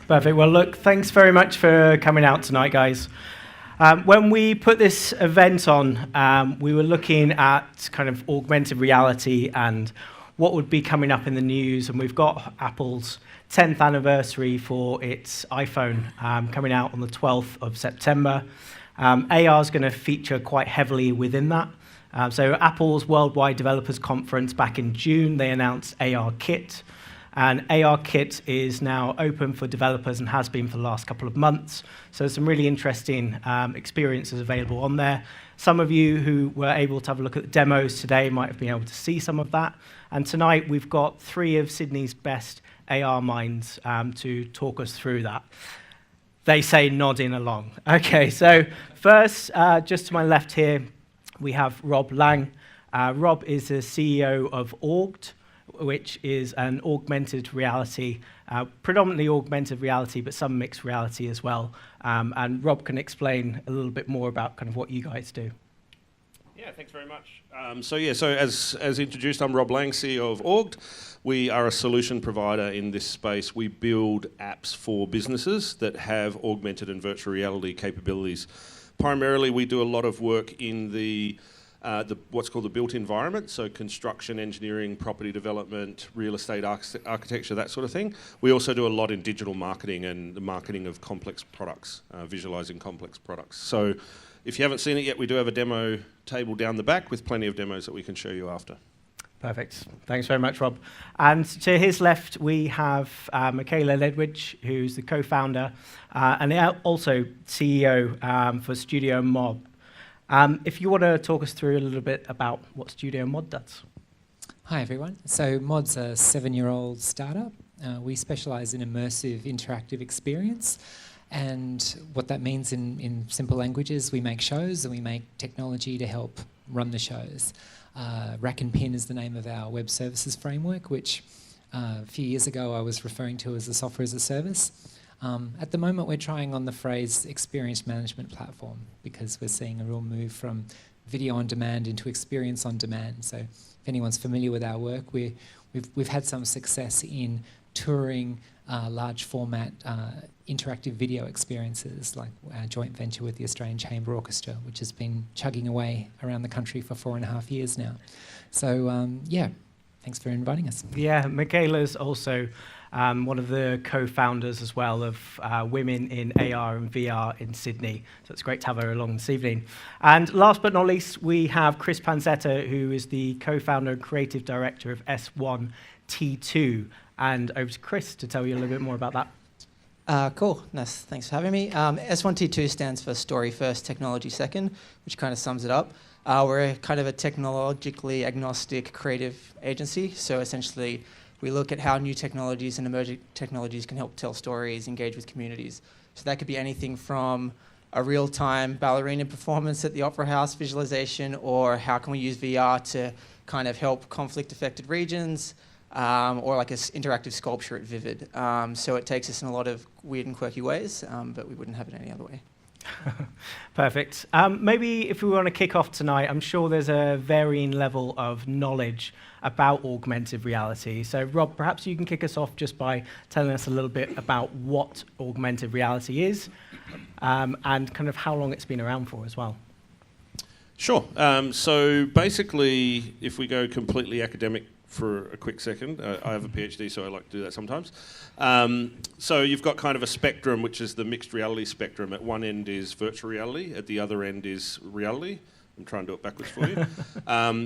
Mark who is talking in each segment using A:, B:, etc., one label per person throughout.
A: Perfect. Well, look, thanks very much for coming out tonight, guys. When we put this event on, we were looking at kind of augmented reality and what would be coming up in the news, and we've got Apple's 10th anniversary for its iPhone coming out on the 12th of September. AR is going to feature quite heavily within that. So Apple's Worldwide Developers Conference back in June, they announced AR Kit. And AR Kit is now open for developers and has been for the last couple of months. So there's some really interesting experiences available on there. Some of you who were able to have a look at the demos today might have been able to see some of that. And tonight we've got 3 of Sydney's best AR minds to talk us through that. They say nodding along. Okay, so first, just to my left here, we have Rob Lang. Rob is the CEO of Auged, which is an augmented reality, predominantly augmented reality, but some mixed reality as well. And Rob can explain a little bit more about kind of what you guys do.
B: Yeah, thanks very much. So as introduced, I'm Rob Lang, CEO of Auged. We are a solution provider in this space. We build apps for businesses that have augmented and virtual reality capabilities. Primarily, we do a lot of work in the what's called the built environment, so construction, engineering, property development, real estate architecture, that sort of thing. We also do a lot in digital marketing and the marketing of complex products, visualizing complex products. So if you haven't seen it yet, we do have a demo table down the back with plenty of demos that we can show you after.
A: Perfect. Thanks very much, Rob. And to his left, we have Michaela Ledwidge, who's the co-founder and also CEO for Studio Mod. If you want to talk us through a little bit about what Studio Mod does.
C: Hi, everyone. So Mod's a 7-year-old startup. We specialize in immersive interactive experience. And what that means in simple languages, we make shows and we make technology to help run the shows. Rack and Pin is the name of our web services framework, which a few years ago I was referring to as a software as a service. At the moment, we're trying on the phrase experience management platform because we're seeing a real move from video on demand into experience on demand. So if anyone's familiar with our work, we've had some success in touring large format interactive video experiences, like our joint venture with the Australian Chamber Orchestra, which has been chugging away around the country for 4.5 years now. So yeah, thanks for inviting us.
A: Yeah, Michaela's also one of the co-founders as well of Women in AR and VR in Sydney. So it's great to have her along this evening. And last but not least, we have Chris Panzetta, who is the co-founder and creative director of S1T2. And over to Chris to tell you a little bit more about that.
D: Cool. Nice. Thanks for having me. S1T2 stands for Story First, Technology Second, which kind of sums it up. We're kind of a technologically agnostic creative agency. So essentially, we look at how new technologies and emerging technologies can help tell stories, engage with communities. So that could be anything from a real-time ballerina performance at the Opera House visualization, or how can we use VR to kind of help conflict-affected regions, or like an interactive sculpture at Vivid. So it takes us in a lot of weird and quirky ways, but we wouldn't have it any other way.
A: Perfect. Maybe if we want to kick off tonight, I'm sure there's a varying level of knowledge about augmented reality. So Rob, perhaps you can kick us off just by telling us a little bit about what augmented reality is and kind of how long it's been around for as well. Sure.
B: So basically, if we go completely academic for a quick second, I have a PhD, so I like to do that sometimes. So you've got kind of a spectrum, which is the mixed reality spectrum. At one end is virtual reality, at the other end is reality. I'm trying to do it backwards for you.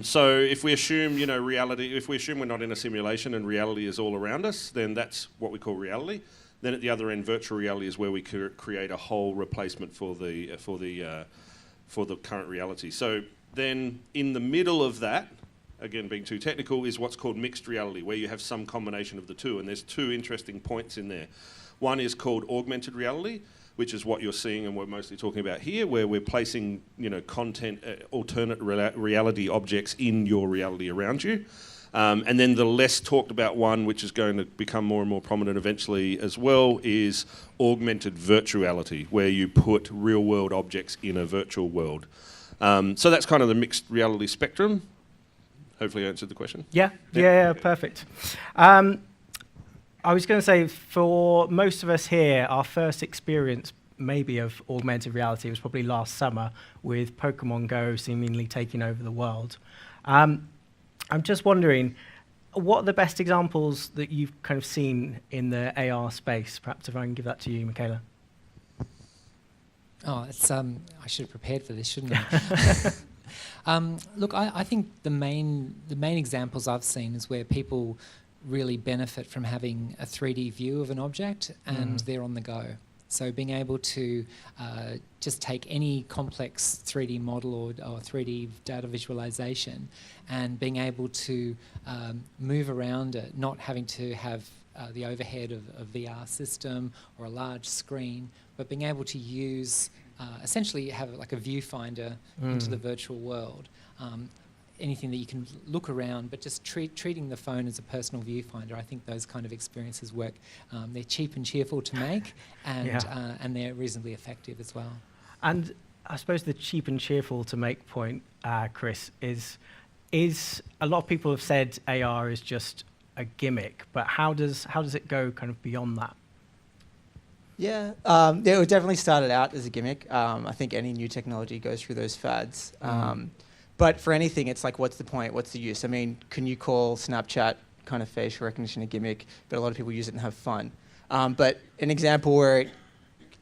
B: So if we assume, reality, if we assume we're not in a simulation and reality is all around us, then that's what we call reality. Then at the other end, virtual reality is where we create a whole replacement for the current reality. So then in the middle of that, again, being too technical, is what's called mixed reality, where you have some combination of the two. And there's 2 interesting points in there. One is called augmented reality, which is what you're seeing and we're mostly talking about here, where we're placing, content, alternate reality objects in your reality around you. And then the less talked about one, which is going to become more and more prominent eventually as well, is augmented virtuality, where you put real world objects in a virtual world. So that's kind of the mixed reality spectrum. Hopefully I answered the question.
A: Yeah, perfect. I was going to say, for most of us here, our first experience maybe of augmented reality was probably last summer with Pokemon Go seemingly taking over the world. I'm just wondering, what are the best examples that you've kind of seen in the AR space? Perhaps if I can give that to you, Michaela.
C: Oh, it's I should have prepared for this, shouldn't I? Look, I think the main examples I've seen is where people really benefit from having a 3D view of an object and they're on the go. So being able to just take any complex 3D model or 3D data visualization and being able to move around it, not having to have the overhead of a VR system or a large screen, but being able to use, essentially have like a viewfinder into the virtual world. Anything that you can look around, but just treating the phone as a personal viewfinder. I think those kind of experiences work. They're cheap and cheerful to make, and they're reasonably effective as well.
A: And I suppose the cheap and cheerful to make point, Chris, is a lot of people have said AR is just a gimmick, but how does it go kind of beyond that?
D: Yeah, it definitely started out as a gimmick. I think any new technology goes through those fads. But for anything, it's like, what's the point? What's the use? I mean, can you call Snapchat kind of facial recognition a gimmick? But a lot of people use it and have fun. But an example where it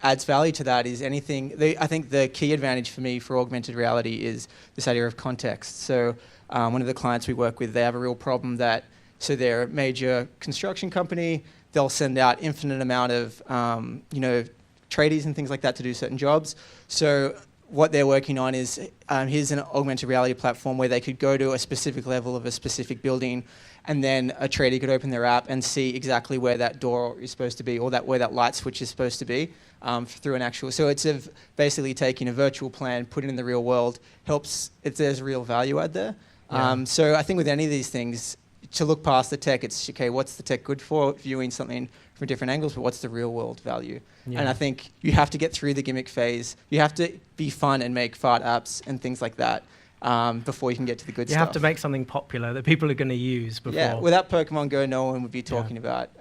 D: adds value to that is anything. I think the key advantage for me for augmented reality is this idea of context. So one of the clients we work with, they have a real problem that, so they're a major construction company. They'll send out infinite amount of, tradies and things like that to do certain jobs. So what they're working on is, here's an augmented reality platform where they could go to a specific level of a specific building, and then a tradie could open their app and see exactly where that door is supposed to be, or where that light switch is supposed to be, through an actual. So it's basically taking a virtual plan, putting it in the real world, helps if there's real value add there.
A: Yeah.
D: So I think with any of these things, to look past the tech, it's okay, what's the tech good for? Viewing something from different angles, but what's the real world value?
A: Yeah.
D: And I think you have to get through the gimmick phase. You have to be fun and make fart apps and things like that before you can get to the good stuff.
A: You have to make something popular that people are going to use before.
D: Yeah, without Pokemon Go, no one would be talking about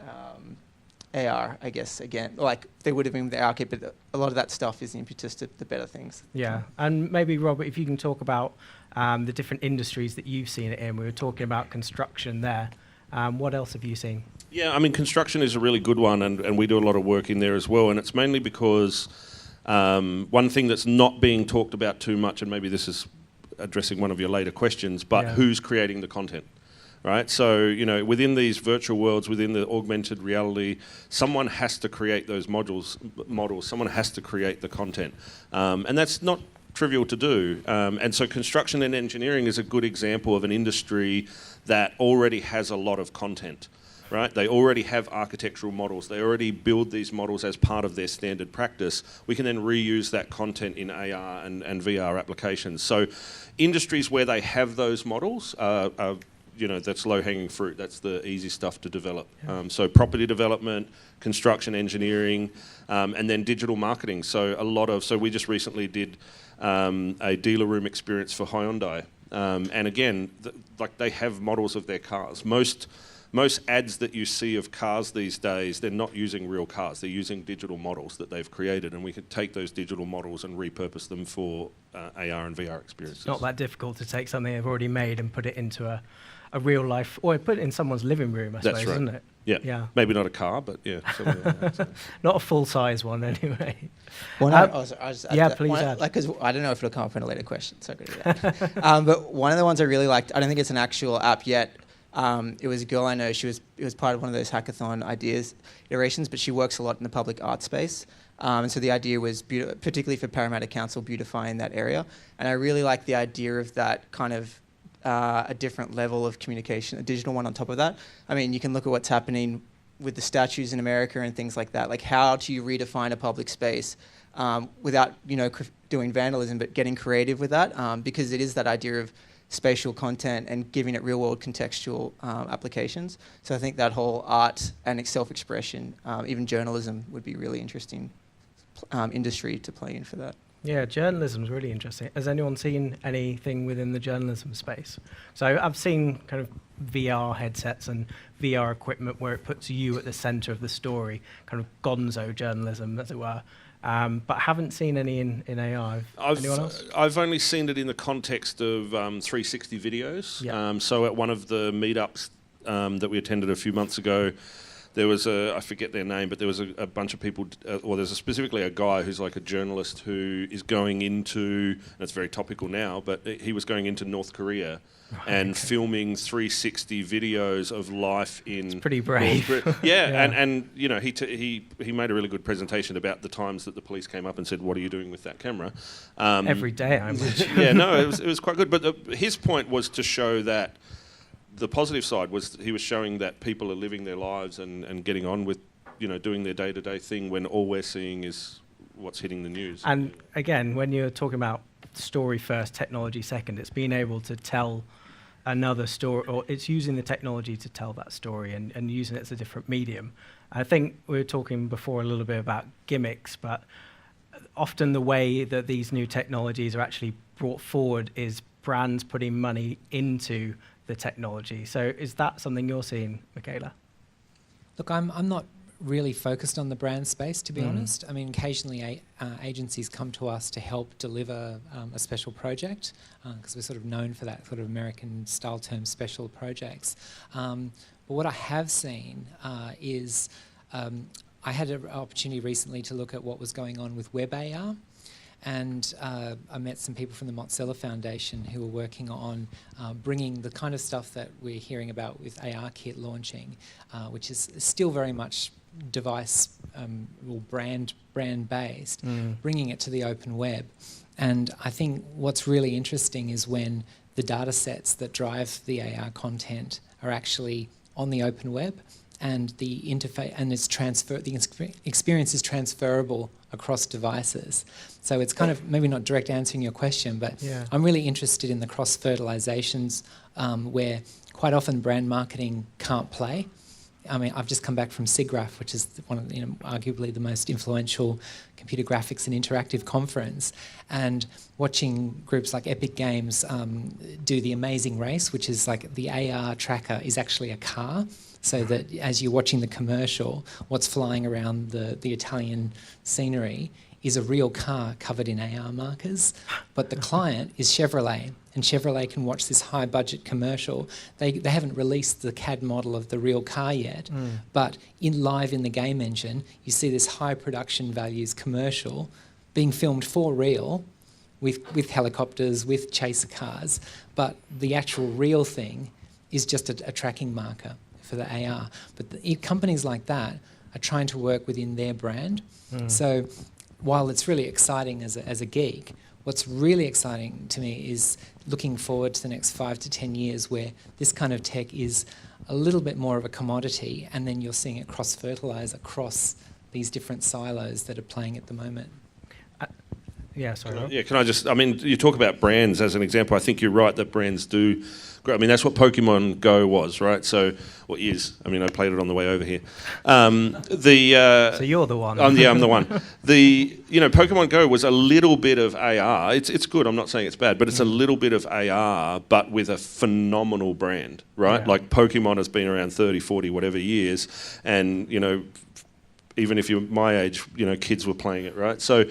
D: AR, I guess, again. Like, they would have been with the AR kit, but a lot of that stuff is the impetus to the better things.
A: Yeah, and maybe, Robert, if you can talk about the different industries that you've seen it in. We were talking about construction there. What else have you seen?
B: Yeah, I mean, construction is a really good one, and we do a lot of work in there as well, and it's mainly because one thing that's not being talked about too much, and maybe this is addressing one of your later questions, but who's creating the content? Right, so within these virtual worlds, within the augmented reality, someone has to create those models. Someone has to create the content, and that's not trivial to do. And so, construction and engineering is a good example of an industry that already has a lot of content. Right, they already have architectural models. They already build these models as part of their standard practice. We can then reuse that content in AR and VR applications. So, industries where they have those models are that's low-hanging fruit. That's the easy stuff to develop. Yeah. So property development, construction engineering, and then digital marketing. So we just recently did a dealer room experience for Hyundai. And again, they have models of their cars. Most ads that you see of cars these days, they're not using real cars. They're using digital models that they've created, and we can take those digital models and repurpose them for AR and VR experiences.
A: It's not that difficult to take something they've already made and put it into a real life, or put it in someone's living room, I suppose, isn't it?
B: Yeah. Maybe not a car, but yeah.
A: Not a full-size one, anyway.
D: Well,
A: please add.
D: Because I don't know if it'll come up in a later question, so I'm going to do that. But one of the ones I really liked, I don't think it's an actual app yet. It was a girl I know. It was part of one of those hackathon iterations, but she works a lot in the public art space. And so the idea was, particularly for Parramatta Council, beautifying that area. And I really like the idea of that kind of a different level of communication, a digital one on top of that. I mean, you can look at what's happening with the statues in America and things like that. Like, how do you redefine a public space without, doing vandalism, but getting creative with that? Because it is that idea of spatial content and giving it real-world contextual applications. So I think that whole art and self-expression, even journalism, would be really interesting industry to play in for that.
A: Yeah, journalism's really interesting. Has anyone seen anything within the journalism space? So I've seen kind of VR headsets and VR equipment where it puts you at the center of the story, kind of gonzo journalism, as it were. But I haven't seen any in AR. Anyone else?
B: I've only seen it in the context of 360 videos.
A: Yeah.
B: So at one of the meetups that we attended a few months ago, there was I forget their name, but there was a bunch of people, or there's specifically a guy who's like a journalist who is going into, and it's very topical now, but he was going into North Korea and filming 360 videos of life in...
A: It's pretty brave.
B: Yeah. And you know, he made a really good presentation about the times that the police came up and said, "What are you doing with that camera?"
A: Every day, I imagine.
B: Yeah, no, it was quite good. But his point was to show that the positive side was he was showing that people are living their lives and getting on with, you know, doing their day-to-day thing when all we're seeing is what's hitting the news.
A: And again, when you're talking about story first, technology second, it's being able to tell another story, or it's using the technology to tell that story and using it as a different medium. I think we were talking before a little bit about gimmicks, but often the way that these new technologies are actually brought forward is brands putting money into the technology. So is that something you're seeing, Michaela?
C: Look, I'm not really focused on the brand space, to be honest. I mean, occasionally agencies come to us to help deliver a special project, because we're sort of known for that sort of American style term, special projects. But what I have seen is I had an opportunity recently to look at what was going on with web AR. And I met some people from the Mozilla Foundation who were working on bringing the kind of stuff that we're hearing about with ARKit launching, which is still very much device or brand based, bringing it to the open web. And I think what's really interesting is when the data sets that drive the AR content are actually on the open web, and the interface and the experience is transferable across devices. So it's kind of maybe not direct answering your question, but I'm really interested in the cross-fertilizations where quite often brand marketing can't play. I mean, I've just come back from SIGGRAPH, which is one of arguably the most influential computer graphics and interactive conference, and watching groups like Epic Games do the Amazing Race, which is like the AR tracker is actually a car. So that as you're watching the commercial, what's flying around the Italian scenery is a real car covered in AR markers, but the client is Chevrolet, and Chevrolet can watch this high-budget commercial. They haven't released the CAD model of the real car yet, but live in the game engine, you see this high production values commercial being filmed for real with helicopters, with chaser cars, but the actual real thing is just a tracking marker for the AR. But companies like that are trying to work within their brand. So while it's really exciting as a geek, what's really exciting to me is looking forward to the next 5 to 10 years where this kind of tech is a little bit more of a commodity, and then you're seeing it cross-fertilise across these different silos that are playing at the moment.
A: Yeah, sorry.
B: Yeah, can I just, I mean, you talk about brands as an example. I think you're right that brands do grow. I mean, that's what Pokemon Go was, right? So, or is. I mean, I played it on the way over here.
A: So you're the one.
B: Yeah, I'm the one. Pokemon Go was a little bit of AR. It's good, I'm not saying it's bad, but it's a little bit of AR, but with a phenomenal brand, right?
A: Yeah.
B: Like Pokemon has been around 30, 40, whatever years, and, even if you're my age, kids were playing it, right? So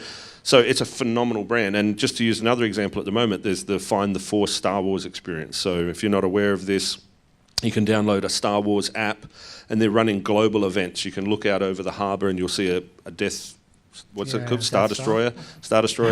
B: it's a phenomenal brand. And just to use another example at the moment, there's the Find the Force Star Wars experience. So if you're not aware of this, you can download a Star Wars app, and they're running global events. You can look out over the harbour and you'll see a Death, what's it called? Star Destroyer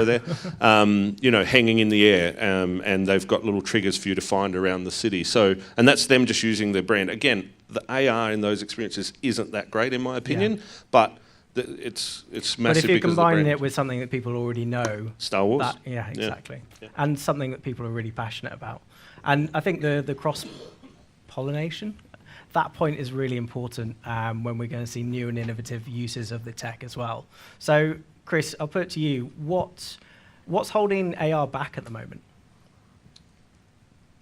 B: there, hanging in the air. And they've got little triggers for you to find around the city. So, and that's them just using their brand. Again, the AR in those experiences isn't that great in my opinion, but it's massive.
A: But if you're
B: because
A: combining it with something that people already know,
B: Star Wars,
A: exactly,
B: Yeah.
A: and something that people are really passionate about, and I think the cross pollination, that point is really important when we're going to see new and innovative uses of the tech as well. So, Chris, I'll put it to you: what's holding AR back at the moment?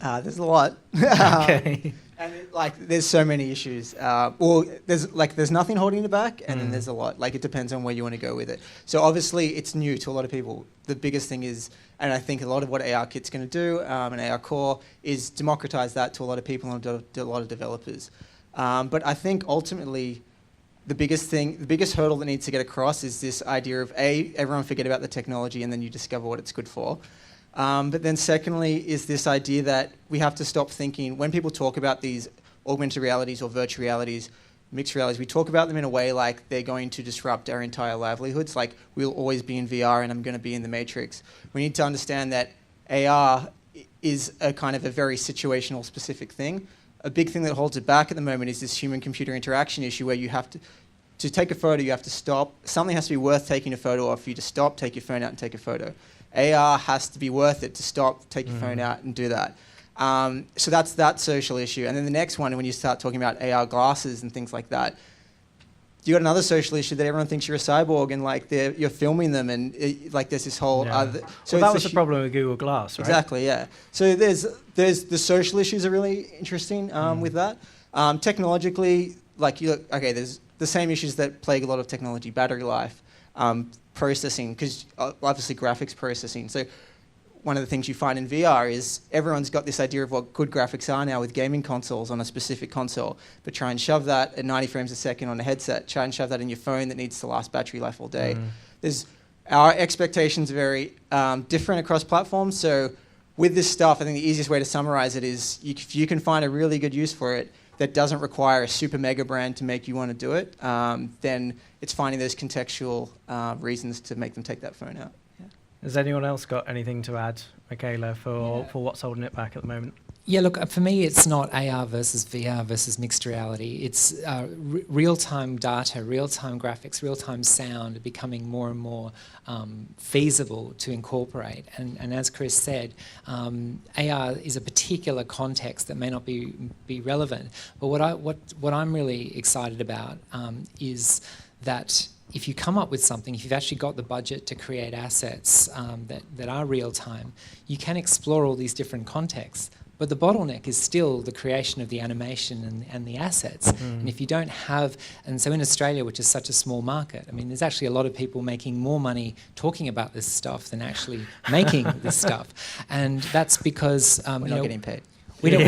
D: There's a lot.
A: Okay.
D: And there's so many issues. Well, there's nothing holding it back, and then there's a lot. Like, it depends on where you want to go with it. So obviously, it's new to a lot of people. The biggest thing is, and I think a lot of what ARKit's going to do, and AR Core, is democratize that to a lot of people and a lot of developers. But I think ultimately, the biggest hurdle that needs to get across is this idea of everyone forget about the technology and then you discover what it's good for. But then secondly is this idea that we have to stop thinking, when people talk about these augmented realities or virtual realities, mixed realities, we talk about them in a way like they're going to disrupt our entire livelihoods, like we'll always be in VR and I'm going to be in the Matrix. We need to understand that AR is a kind of a very situational specific thing. A big thing that holds it back at the moment is this human-computer interaction issue where you have to take a photo, you have to stop. Something has to be worth taking a photo of for you to stop, take your phone out and take a photo. AR has to be worth it to stop, take your phone out and do that. So that's that social issue. And then the next one, when you start talking about AR glasses and things like that, you got another social issue that everyone thinks you're a cyborg and like you're filming them and there's this whole other... So
A: that was the problem with Google Glass, right?
D: Exactly, yeah. So there's the social issues are really interesting with that. Technologically, there's the same issues that plague a lot of technology: battery life, processing, because obviously graphics processing. So one of the things you find in VR is everyone's got this idea of what good graphics are now with gaming consoles on a specific console, but try and shove that at 90 frames a second on a headset, try and shove that in your phone that needs to last battery life all day. Our expectations are very different across platforms, so with this stuff, I think the easiest way to summarize it is if you can find a really good use for it that doesn't require a super mega brand to make you want to do it, then it's finding those contextual reasons to make them take that phone out.
A: Has anyone else got anything to add, Michaela, for what's holding it back at the moment?
C: Yeah, look, for me, it's not AR versus VR versus mixed reality. It's real-time data, real-time graphics, real-time sound becoming more and more feasible to incorporate. And as Chris said, AR is a particular context that may not be relevant. But what I'm really excited about is that if you come up with something, if you've actually got the budget to create assets that are real-time, you can explore all these different contexts. But the bottleneck is still the creation of the animation and the assets. And if you don't have, and so in Australia, which is such a small market, I mean, there's actually a lot of people making more money talking about this stuff than actually making this stuff. And that's because
D: we're not getting paid.
C: We're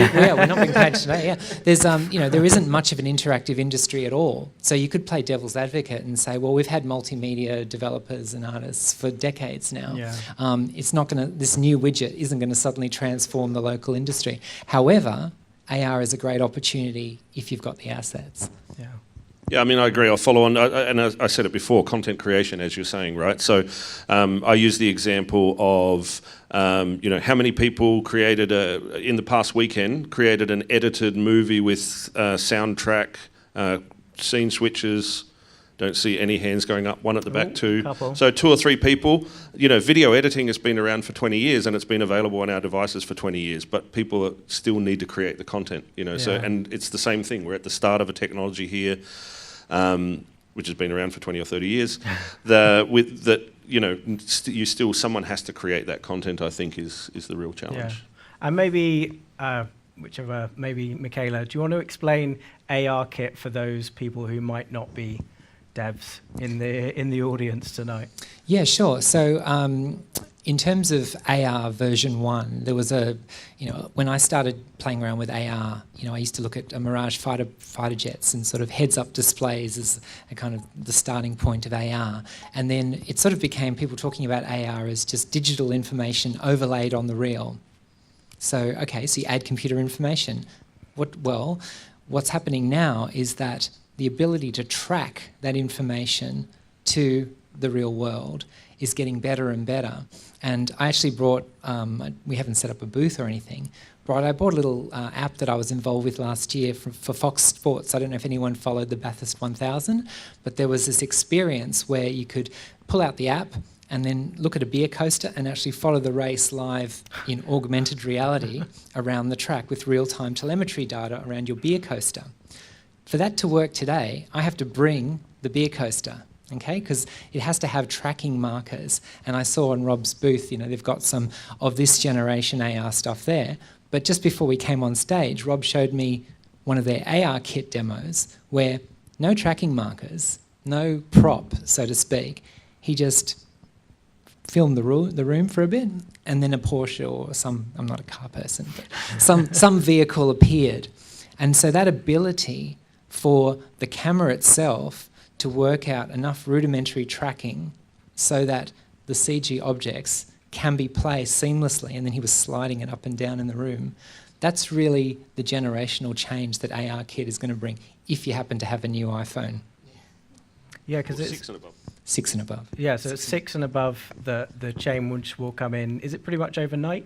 C: not being paid today. Yeah, there's there isn't much of an interactive industry at all. So you could play devil's advocate and say, well, we've had multimedia developers and artists for decades now. Yeah. It's not going to. This new widget isn't going to suddenly transform the local industry. However, AR is a great opportunity if you've got the assets.
A: Yeah.
B: Yeah, I mean, I agree. I'll follow on. And as I said it before, content creation, as you're saying, right? So I use the example of, how many people created, in the past weekend, created an edited movie with soundtrack, scene switches. Don't see any hands going up, one at the back too.
A: Couple.
B: So 2 or 3 people. Video editing has been around for 20 years and it's been available on our devices for 20 years, but people still need to create the content, So, and it's the same thing. We're at the start of a technology here, which has been around for 20 or 30 years. Someone has to create that content, I think, is the real challenge.
A: Yeah. And maybe, maybe Michaela, do you want to explain ARKit for those people who might not be devs in the audience tonight?
C: Yeah, sure. So in terms of AR version 1, there was when I started playing around with AR, I used to look at a Mirage fighter jets and sort of heads-up displays as a kind of the starting point of AR. And then it sort of became people talking about AR as just digital information overlaid on the real. So you add computer information. What's happening now is that the ability to track that information to the real world is getting better and better. And I actually brought, we haven't set up a booth or anything, but I bought a little app that I was involved with last year for Fox Sports. I don't know if anyone followed the Bathurst 1000, but there was this experience where you could pull out the app and then look at a beer coaster and actually follow the race live in augmented reality around the track with real-time telemetry data around your beer coaster. For that to work today, I have to bring the beer coaster, because it has to have tracking markers. And I saw on Rob's booth, they've got some of this generation AR stuff there, But just before we came on stage, Rob showed me one of their AR kit demos where no tracking markers, no prop, so to speak. He just filmed the room for a bit, and then a Porsche or some, I'm not a car person, but some vehicle appeared. And so that ability for the camera itself to work out enough rudimentary tracking so that the CG objects can be placed seamlessly, and then he was sliding it up and down in the room. That's really the generational change that AR Kit is going to bring if you happen to have a new iPhone.
A: Yeah, because it's
B: 6 and above.
C: 6 and above.
A: Yeah, so it's 6 and above the chain, which will come in. Is it pretty much overnight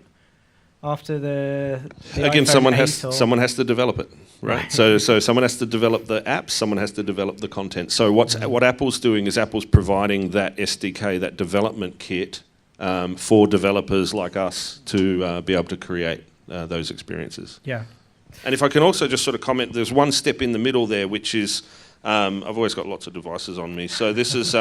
A: after the
B: Again,
A: iPhone
B: someone has to develop it, right? So someone has to develop the apps, someone has to develop the content. So what Apple's doing is Apple's providing that SDK, that development kit, for developers like us to be able to create those experiences.
A: Yeah.
B: And if I can also just sort of comment, there's one step in the middle there, which is I've always got lots of devices on me. So this is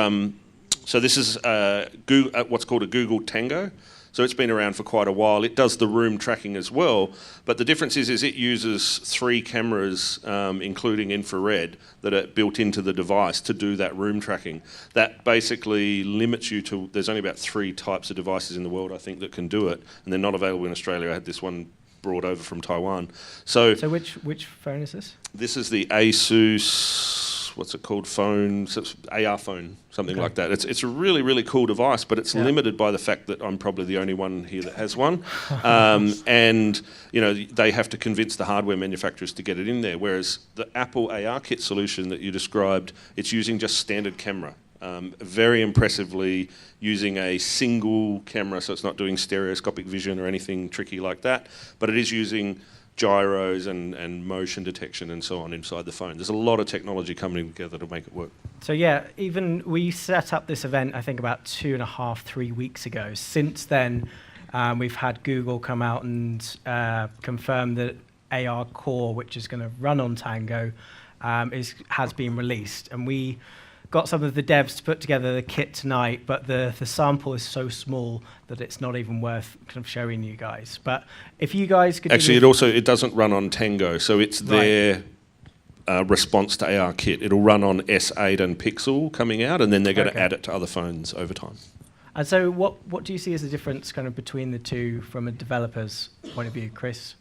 B: Google, what's called a Google Tango. So it's been around for quite a while. It does the room tracking as well, but the difference is it uses 3 cameras, including infrared, that are built into the device to do that room tracking. That basically limits you to, there's only about 3 types of devices in the world, I think, that can do it, and they're not available in Australia. I had this one brought over from Taiwan. So
A: which phone is this?
B: This is the Asus, what's it called, phone, AR phone, something like that. It's a really, really cool device, but it's limited by the fact that I'm probably the only one here that has one. And, you know, they have to convince the hardware manufacturers to get it in there, whereas the Apple AR Kit solution that you described, it's using just standard camera. Very impressively using a single camera, so it's not doing stereoscopic vision or anything tricky like that, but it is using gyros and motion detection and so on inside the phone. There's a lot of technology coming together to make it work.
A: So yeah, even we set up this event, I think about 2.5, 3 weeks ago. Since then, we've had Google come out and confirm that AR Core, which is going to run on Tango, has been released. And we got some of the devs to put together the kit tonight, but the sample is so small that it's not even worth kind of showing you guys. But if you guys could...
B: Actually, it doesn't run on Tango, so it's their response to AR Kit. It'll run on S8 and Pixel coming out, and then they're going to add it to other phones over time.
A: And so what do you see as the difference kind of between the two from a developer's point of view, Chris?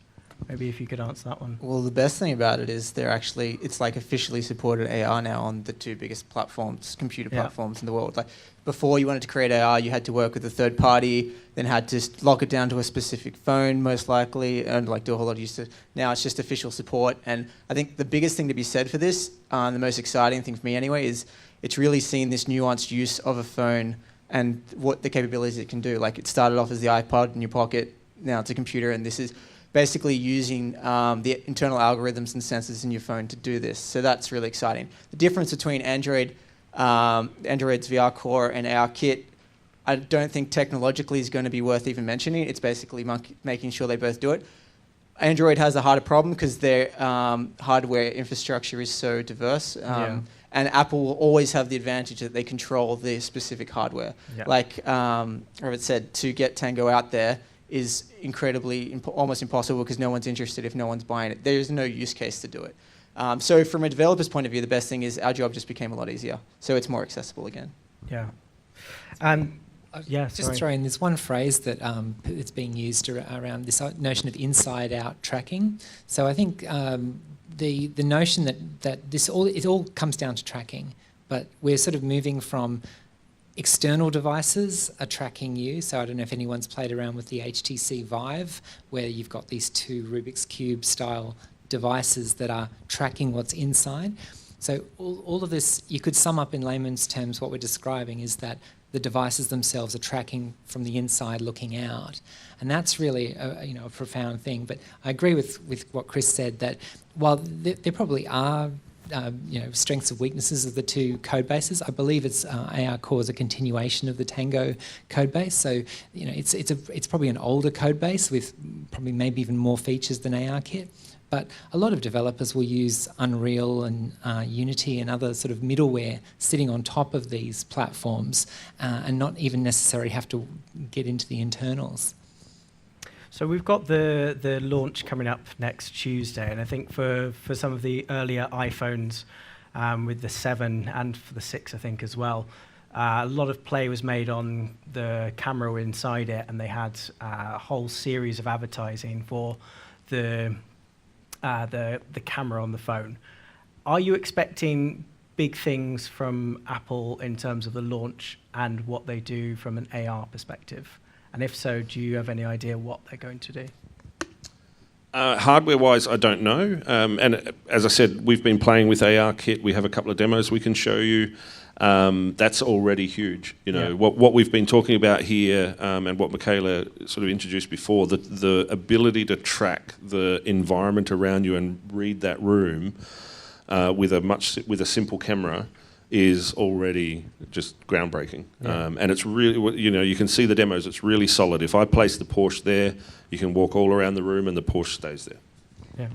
A: Maybe if you could answer that one.
D: Well, the best thing about it is it's like officially supported AR now on the 2 biggest platforms, computer platforms in the world. Like before, you wanted to create AR, you had to work with a third party, then had to lock it down to a specific phone, most likely, and like do a whole lot of use. Now it's just official support, and I think the biggest thing to be said for this, the most exciting thing for me anyway, is it's really seen this nuanced use of a phone and what the capabilities it can do. Like it started off as the iPod in your pocket, now it's a computer, and this is basically using the internal algorithms and sensors in your phone to do this. So that's really exciting. The difference between Android's VR Core and AR Kit, I don't think technologically is going to be worth even mentioning. It's basically making sure they both do it. Android has a harder problem because their hardware infrastructure is so diverse. And Apple will always have the advantage that they control the specific hardware. Yeah. Like Robert said, to get Tango out there is incredibly, almost impossible because no one's interested if no one's buying it. There's no use case to do it. So from a developer's point of view, the best thing is our job just became a lot easier. So it's more accessible again.
A: Yeah.
C: Just throw in, there's one phrase that it's being used around this notion of inside-out tracking. So I think the notion that it all comes down to tracking, but we're sort of moving from external devices are tracking you. So I don't know if anyone's played around with the HTC Vive, where you've got these 2 Rubik's Cube style devices that are tracking what's inside. So all of this, you could sum up in layman's terms what we're describing is that the devices themselves are tracking from the inside looking out. And that's really a profound thing. But I agree with what Chris said, that while there probably are strengths and weaknesses of the 2 code bases. I believe it's AR Core is a continuation of the Tango code base. So it's probably an older code base with probably maybe even more features than AR Kit. But a lot of developers will use Unreal and Unity and other sort of middleware sitting on top of these platforms and not even necessarily have to get into the internals.
A: So we've got the launch coming up next Tuesday, and I think for some of the earlier iPhones, with the 7 and for the 6, I think as well, a lot of play was made on the camera inside it, and they had a whole series of advertising for the camera on the phone. Are you expecting big things from Apple in terms of the launch and what they do from an AR perspective? And if so, do you have any idea what they're going to do?
B: Hardware-wise, I don't know. And as I said, we've been playing with AR Kit. We have a couple of demos we can show you. That's already huge. You know, what we've been talking about here, and what Michaela sort of introduced before, the ability to track the environment around you and read that room with a simple camera is already just groundbreaking. And it's really, you know, you can see the demos, it's really solid. If I place the Porsche there, you can walk all around the room and the Porsche stays there.
A: Yeah.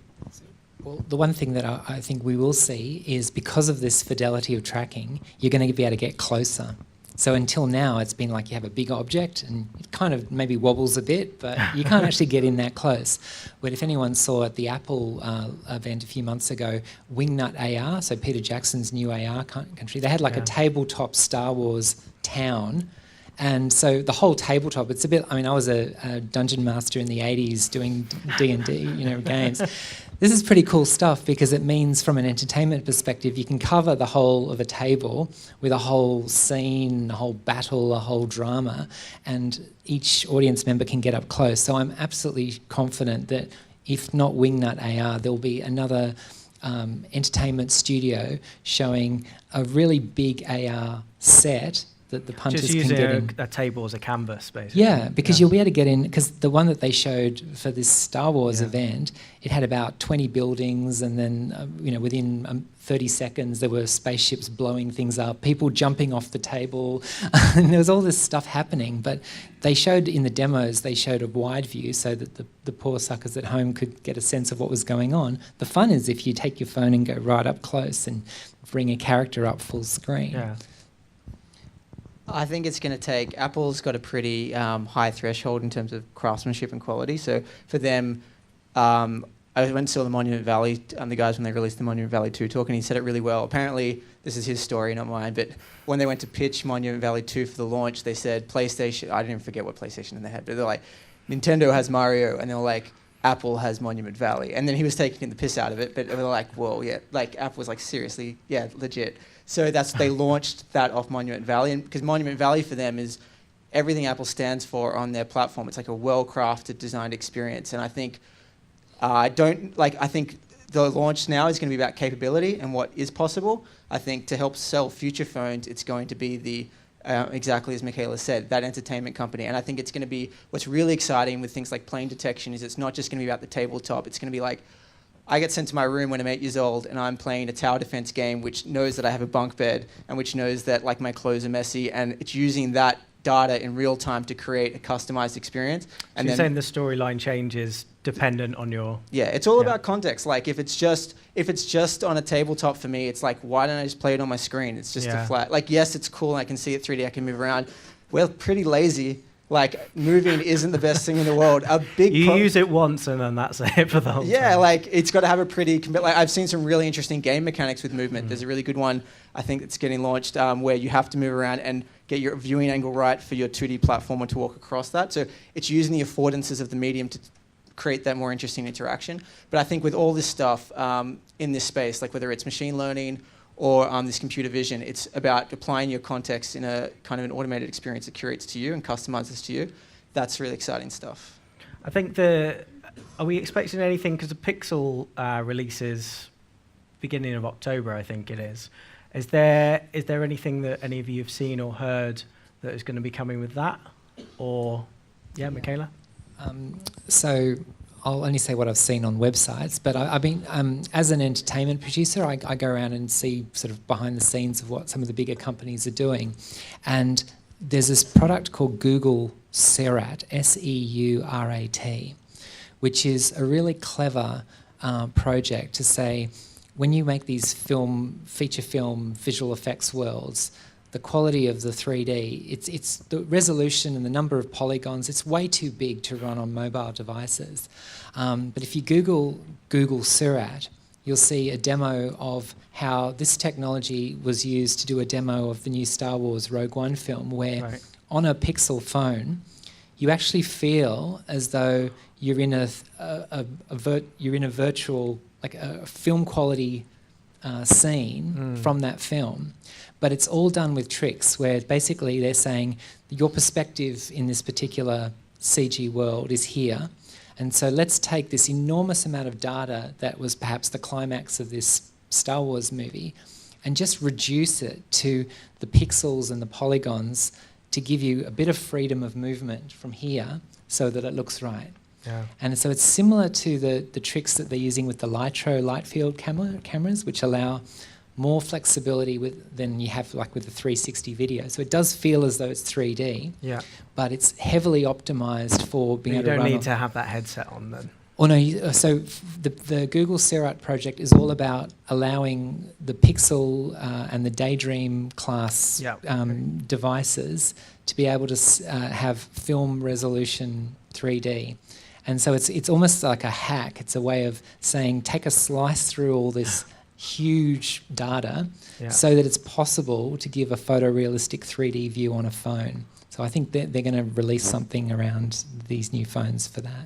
C: Well, the one thing that I think we will see is because of this fidelity of tracking, you're going to be able to get closer. So until now, it's been like you have a big object and it kind of maybe wobbles a bit, but you can't actually get in that close. But if anyone saw at the Apple event a few months ago, Wingnut AR, so Peter Jackson's new AR country, they had like a tabletop Star Wars town. And so the whole tabletop, it's a bit, I mean, I was a dungeon master in the 80s doing D&D, you know, games. This is pretty cool stuff because it means from an entertainment perspective, you can cover the whole of a table with a whole scene, a whole battle, a whole drama, and each audience member can get up close. So I'm absolutely confident that if not Wingnut AR, there'll be another entertainment studio showing a really big AR set that the punters
A: just
C: can
A: using
C: get in.
A: a table as a canvas, basically.
C: Yeah, because you'll be able to get in, because the one that they showed for this Star Wars event, it had about 20 buildings, and then, you know, within 30 seconds there were spaceships blowing things up, people jumping off the table, and there was all this stuff happening. But they showed in the demos, they showed a wide view so that the poor suckers at home could get a sense of what was going on. The fun is if you take your phone and go right up close and bring a character up full screen.
A: Yeah.
D: I think it's going to take, Apple's got a pretty high threshold in terms of craftsmanship and quality. So for them, I went and saw the Monument Valley, the guys when they released the Monument Valley 2 talk, and he said it really well. Apparently, this is his story, not mine, but when they went to pitch Monument Valley 2 for the launch, they said PlayStation, I didn't even forget what PlayStation in their head, but they're like, Nintendo has Mario, and they were like, Apple has Monument Valley. And then he was taking the piss out of it, but they were like, whoa, yeah, like Apple was like, seriously, yeah, legit. So they launched that off Monument Valley, and because Monument Valley for them is everything Apple stands for on their platform. It's like a well-crafted, designed experience, and I think I think the launch now is going to be about capability and what is possible. I think to help sell future phones, it's going to be the exactly as Michaela said, that entertainment company, and I think it's going to be what's really exciting with things like plane detection is it's not just going to be about the tabletop. It's going to be like, I get sent to my room when I'm 8 years old and I'm playing a tower defense game which knows that I have a bunk bed and which knows that like my clothes are messy, and it's using that data in real time to create a customized experience. And
A: so you're saying the storyline changes dependent on your...
D: Yeah, it's all about context. Like if it's just on a tabletop for me, it's like, why don't I just play it on my screen? It's just a flat... Like, yes, it's cool and I can see it 3D, I can move around. We're pretty lazy. Like, moving isn't the best thing in the world.
A: You use it once and then that's it for the whole time.
D: Like, it's got to have a pretty... Like, I've seen some really interesting game mechanics with movement. There's a really good one, I think, that's getting launched where you have to move around and get your viewing angle right for your 2D platformer to walk across that. So it's using the affordances of the medium to create that more interesting interaction. But I think with all this stuff in this space, like whether it's machine learning or this computer vision, it's about applying your context in a kind of an automated experience that curates to you and customizes to you. That's really exciting stuff.
A: I think are we expecting anything, because the Pixel releases beginning of October, I think it is. Is there anything that any of you have seen or heard that is going to be coming with that? Or, Michaela?
C: So I'll only say what I've seen on websites, but I've been, as an entertainment producer, I go around and see sort of behind the scenes of what some of the bigger companies are doing. And there's this product called Google Seurat, S-E-U-R-A-T, which is a really clever project to say, when you make these feature film, visual effects worlds, the quality of the 3D, it's the resolution and the number of polygons, it's way too big to run on mobile devices. But if you Google Surat, you'll see a demo of how this technology was used to do a demo of the new Star Wars Rogue One film, where on a Pixel phone, you actually feel as though you're in a virtual, like a film quality scene from that film. But it's all done with tricks where basically they're saying your perspective in this particular CG world is here. And so let's take this enormous amount of data that was perhaps the climax of this Star Wars movie and just reduce it to the pixels and the polygons to give you a bit of freedom of movement from here so that it looks right.
A: Yeah.
C: And so it's similar to the tricks that they're using with the Litro light field cameras, which allow more flexibility than you have like with the 360 video. So it does feel as though it's 3D, but it's heavily optimized for being able to run.
A: You don't need to have that headset on then.
C: Oh no, so the Google Surat project is all about allowing the Pixel and the Daydream class devices to be able to have film resolution 3D. And so it's almost like a hack. It's a way of saying, take a slice through all this huge data so that it's possible to give a photorealistic 3D view on a phone. So I think they're going to release something around these new phones for that.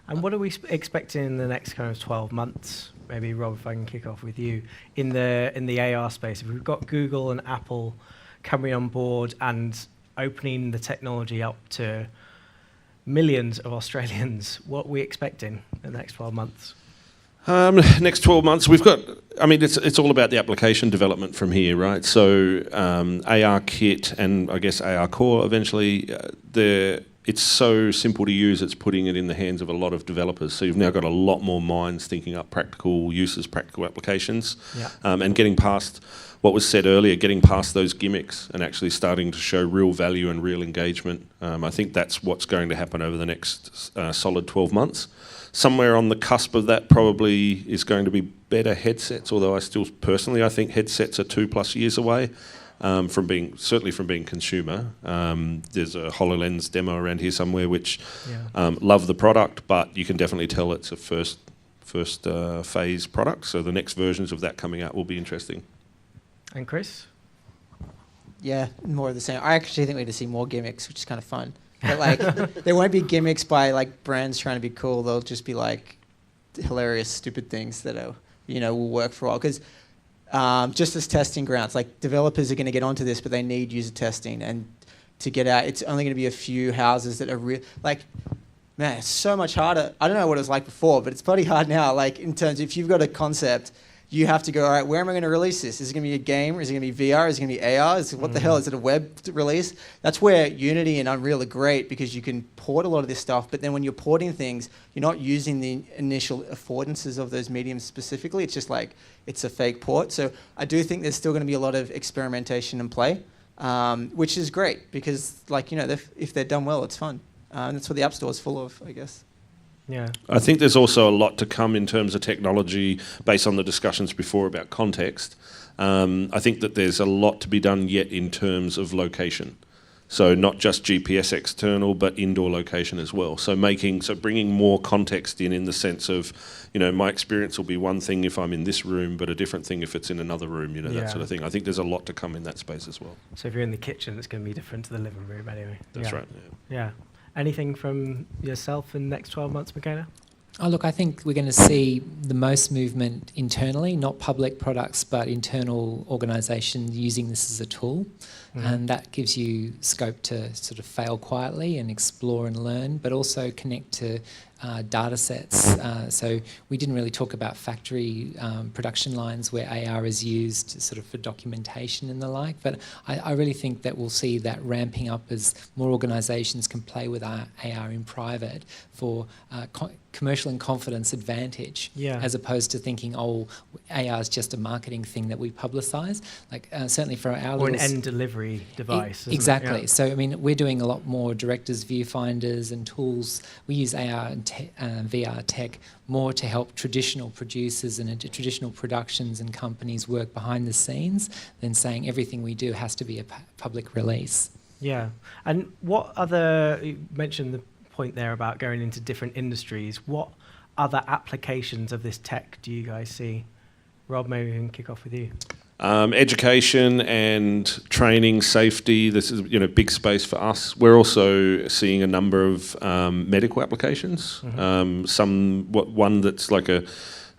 A: And what are we expecting in the next kind of 12 months? Maybe, Rob, if I can kick off with you. In the AR space, if we've got Google and Apple coming on board and opening the technology up to millions of Australians, what are we expecting in the next 12 months?
B: Next 12 months, we've got, I mean, it's all about the application development from here, right? So AR Kit and I guess AR Core eventually, it's so simple to use, it's putting it in the hands of a lot of developers. So you've now got a lot more minds thinking up practical uses, practical applications, and getting past what was said earlier, getting past those gimmicks and actually starting to show real value and real engagement. I think that's what's going to happen over the next solid 12 months. Somewhere on the cusp of that probably is going to be better headsets, although I think headsets are 2+ years away from being consumer. There's a HoloLens demo around here somewhere which love the product, but you can definitely tell it's a first phase product, so the next versions of that coming out will be interesting.
A: And Chris?
D: Yeah, more of the same. I actually think we're going to see more gimmicks, which is kind of fun. But like, there won't be gimmicks by like brands trying to be cool. They'll just be like hilarious, stupid things that are, will work for a while. Because just as testing grounds, like developers are going to get onto this, but they need user testing, and to get out, it's only going to be a few houses that are real. Like, man, it's so much harder. I don't know what it was like before, but it's bloody hard now. Like in terms of if you've got a concept, you have to go, all right, where am I going to release this? Is it going to be a game? Is it going to be VR? Is it going to be AR? What the hell? Is it a web release? That's where Unity and Unreal are great, because you can port a lot of this stuff, but then when you're porting things, you're not using the initial affordances of those mediums specifically. It's just like, it's a fake port. So I do think there's still going to be a lot of experimentation and play, which is great, because like, if they're done well, it's fun. And that's what the App Store is full of, I guess.
A: Yeah.
B: I think there's also a lot to come in terms of technology based on the discussions before about context. I think that there's a lot to be done yet in terms of location. So not just GPS external, but indoor location as well. So bringing more context in the sense of, my experience will be one thing if I'm in this room, but a different thing if it's in another room, that sort of thing. I think there's a lot to come in that space as well.
A: So if you're in the kitchen, it's going to be different to the living room anyway.
B: That's right.
A: Yeah. Anything from yourself in the next 12 months, Michaela?
C: Oh, look, I think we're going to see the most movement internally, not public products, but internal organisations using this as a tool. And that gives you scope to sort of fail quietly and explore and learn, but also connect to data sets. So we didn't really talk about factory production lines where AR is used sort of for documentation and the like, but I really think that we'll see that ramping up as more organisations can play with AR in private for commercial and confidence advantage, as opposed to thinking, AR is just a marketing thing that we publicise. Like certainly for our
A: or an end delivery device.
C: Exactly. So I mean, we're doing a lot more directors' viewfinders and tools. We use AR VR tech more to help traditional producers and traditional productions and companies work behind the scenes than saying everything we do has to be a public release.
A: Yeah. And what other, you mentioned the point there about going into different industries. What other applications of this tech do you guys see? Rob, maybe we can kick off with you.
B: Education and training, safety. This is big space for us. We're also seeing a number of medical applications. One that's like a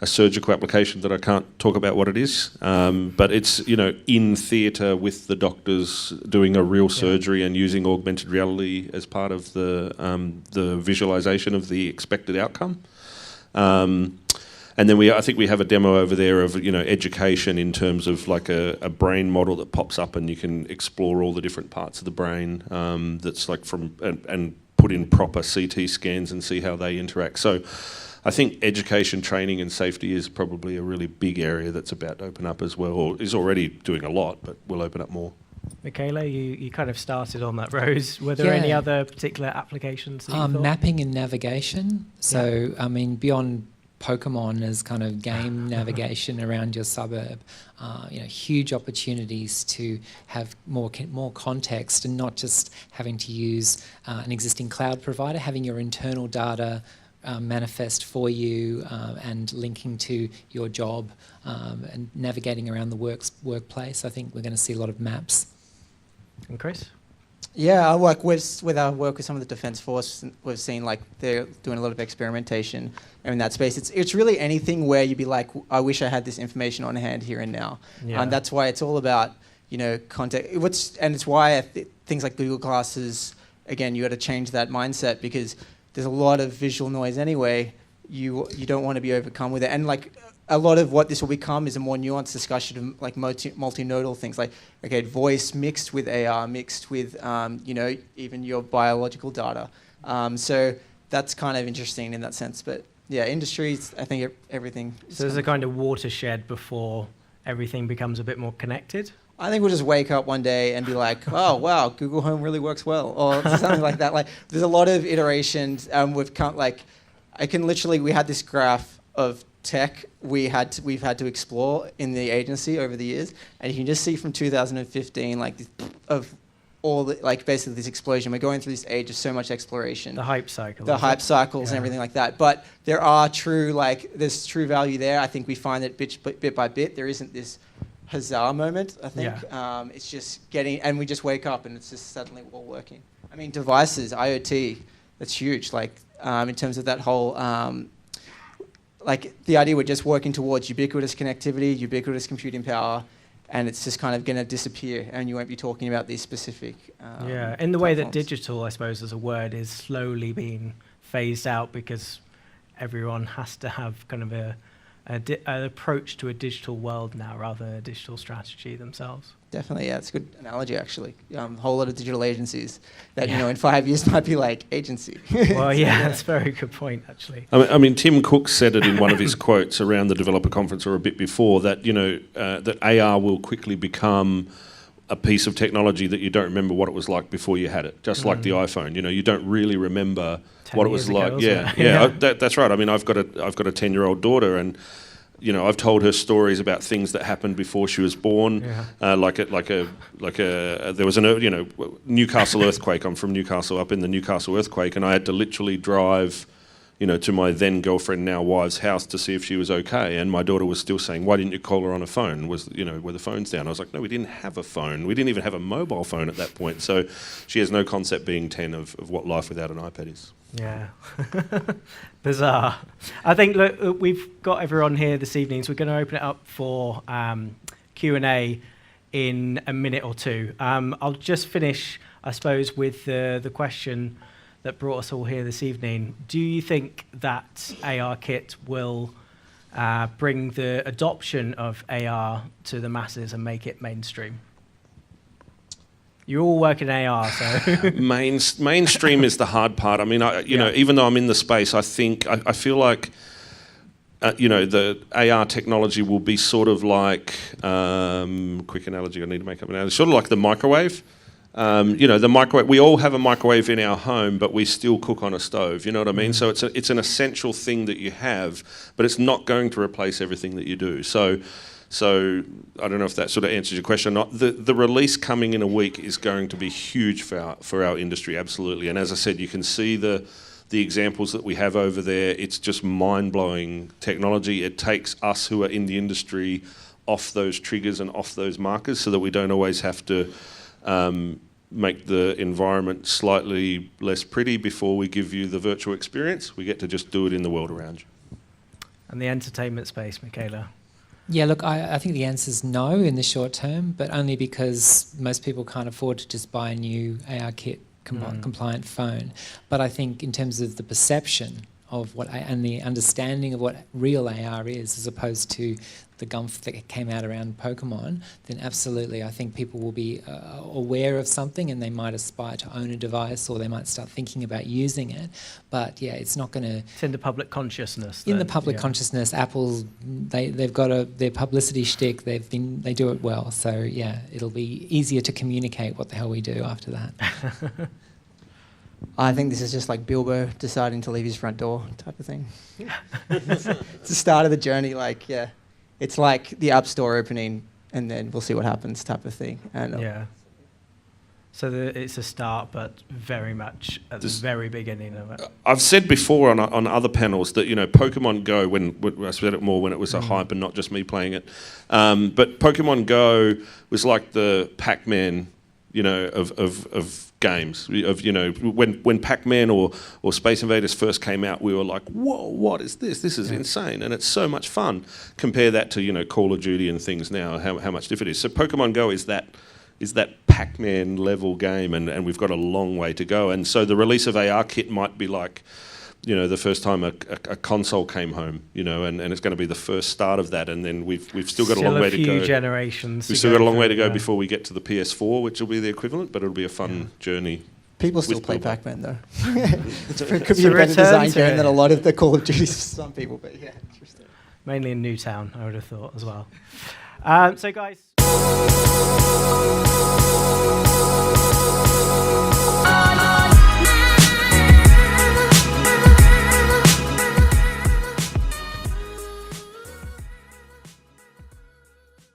B: surgical application that I can't talk about what it is, but it's in theatre with the doctors doing a real surgery and using augmented reality as part of the visualization of the expected outcome. And then I think we have a demo over there of education in terms of like a brain model that pops up and you can explore all the different parts of the brain that's like and put in proper CT scans and see how they interact. So I think education, training and safety is probably a really big area that's about to open up as well, or is already doing a lot, but will open up more.
A: Michaela, you kind of started on that, Rose. Were there any other particular applications that you thought?
C: Mapping and navigation. So, I mean, beyond Pokemon as kind of game navigation around your suburb, huge opportunities to have more context and not just having to use an existing cloud provider, having your internal data manifest for you and linking to your job and navigating around the workplace. I think we're going to see a lot of maps.
A: And Chris?
D: Yeah, I work with our work with some of the Defence Force. We've seen like they're doing a lot of experimentation in that space. It's really anything where you'd be like, I wish I had this information on hand here and now.
A: Yeah.
D: And that's why it's all about context. And it's why things like Google Glasses, again, you got to change that mindset because there's a lot of visual noise anyway. You don't want to be overcome with it. And like a lot of what this will become is a more nuanced discussion of like multinodal things, like voice mixed with AR, mixed with even your biological data. So that's kind of interesting in that sense. But yeah, industries, I think everything.
A: So there's a kind of watershed before everything becomes a bit more connected.
D: I think we'll just wake up one day and be like, oh wow, Google Home really works well, or something like that. Like there's a lot of iterations. We had this graph of tech we've had to explore in the agency over the years, and you can just see from 2015 basically this explosion. We're going through this age of so much exploration.
A: The hype cycle.
D: The hype cycles and everything like that. But there are there's true value there. I think we find that bit by bit there isn't this huzzah moment. I think it's just and we just wake up and it's just suddenly all working. I mean, devices, IoT, that's huge. Like in terms of that whole. The idea we're just working towards ubiquitous connectivity, ubiquitous computing power, and it's just kind of going to disappear, and you won't be talking about these specific
A: in the way that
D: platforms.
A: digital, I suppose, as a word, is slowly being phased out because everyone has to have kind of an approach to a digital world now rather than a digital strategy themselves.
D: Definitely, yeah, it's a good analogy, actually. A whole lot of digital agencies that, in 5 years might be like agency.
A: Well, that's a very good point, actually.
B: I mean, Tim Cook said it in one of his quotes around the developer conference or a bit before that, that AR will quickly become a piece of technology that you don't remember what it was like before you had it, just like the iPhone. You don't really remember what it was like. That's right. I mean, I've got a 10-year-old daughter, and I've told her stories about things that happened before she was born. There was a Newcastle earthquake. I'm from Newcastle, up in the Newcastle earthquake, and I had to literally drive to my then girlfriend, now wife's house to see if she was okay. And my daughter was still saying, "Why didn't you call her on a phone? Were the phones down?" I was like, "No, we didn't have a phone. We didn't even have a mobile phone at that point." So she has no concept, being 10, of what life without an iPad is.
A: Yeah. Bizarre. I think, look, we've got everyone here this evening, so we're going to open it up for Q&A in a minute or two. I'll just finish, I suppose, with the question that brought us all here this evening. Do you think that AR Kit will bring the adoption of AR to the masses and make it mainstream? You all work in AR, so...
B: Mainstream is the hard part. I mean, even though I'm in the space, I feel like, the AR technology will be sort of like, quick analogy I need to make up now, sort of like the microwave. The microwave. We all have a microwave in our home, but we still cook on a stove. You know what I mean? So it's an essential thing that you have, but it's not going to replace everything that you do. So I don't know if that sort of answers your question or not. The release coming in a week is going to be huge for our industry, absolutely. And as I said, you can see the examples that we have over there. It's just mind-blowing technology. It takes us who are in the industry off those triggers and off those markers so that we don't always have to make the environment slightly less pretty before we give you the virtual experience. We get to just do it in the world around you.
A: And the entertainment space, Michaela?
C: Yeah, look, I think the answer is no in the short term, but only because most people can't afford to just buy a new AR kit compliant phone. But I think in terms of the perception of and the understanding of what real AR is, as opposed to the gumph that came out around Pokemon, then absolutely I think people will be aware of something and they might aspire to own a device or they might start thinking about using it. But yeah, it's not going to...
A: It's in the public consciousness.
C: In the public consciousness, Apple, they've got their publicity shtick, they do it well. So yeah, it'll be easier to communicate what the hell we do after that.
D: I think this is just like Bilbo deciding to leave his front door type of thing. It's the start of the journey, it's like the App Store opening and then we'll see what happens type of thing. And
A: So it's a start, but very much at the very beginning of it.
B: I've said before on other panels that, Pokemon Go, when I said it more when it was a hype and not just me playing it, but Pokemon Go was like the Pac-Man, of games. When Pac-Man or Space Invaders first came out, we were like, whoa, what is this? This is insane. And it's so much fun. Compare that to, Call of Duty and things now, how much different it is. So Pokemon Go is that Pac-Man level game, and we've got a long way to go. And so the release of AR Kit might be like, the first time a console came home, and it's going to be the first start of that, and then we've still got a long way to go.
A: A few generations.
B: We've still got a long way to go before we get to the PS4, which will be the equivalent, but it'll be a fun journey.
D: People still play Pac-Man though. It could be a better design game than a lot of the Call of Duties for some people, but yeah, interesting.
A: Mainly in Newtown, I would have thought as well. So guys.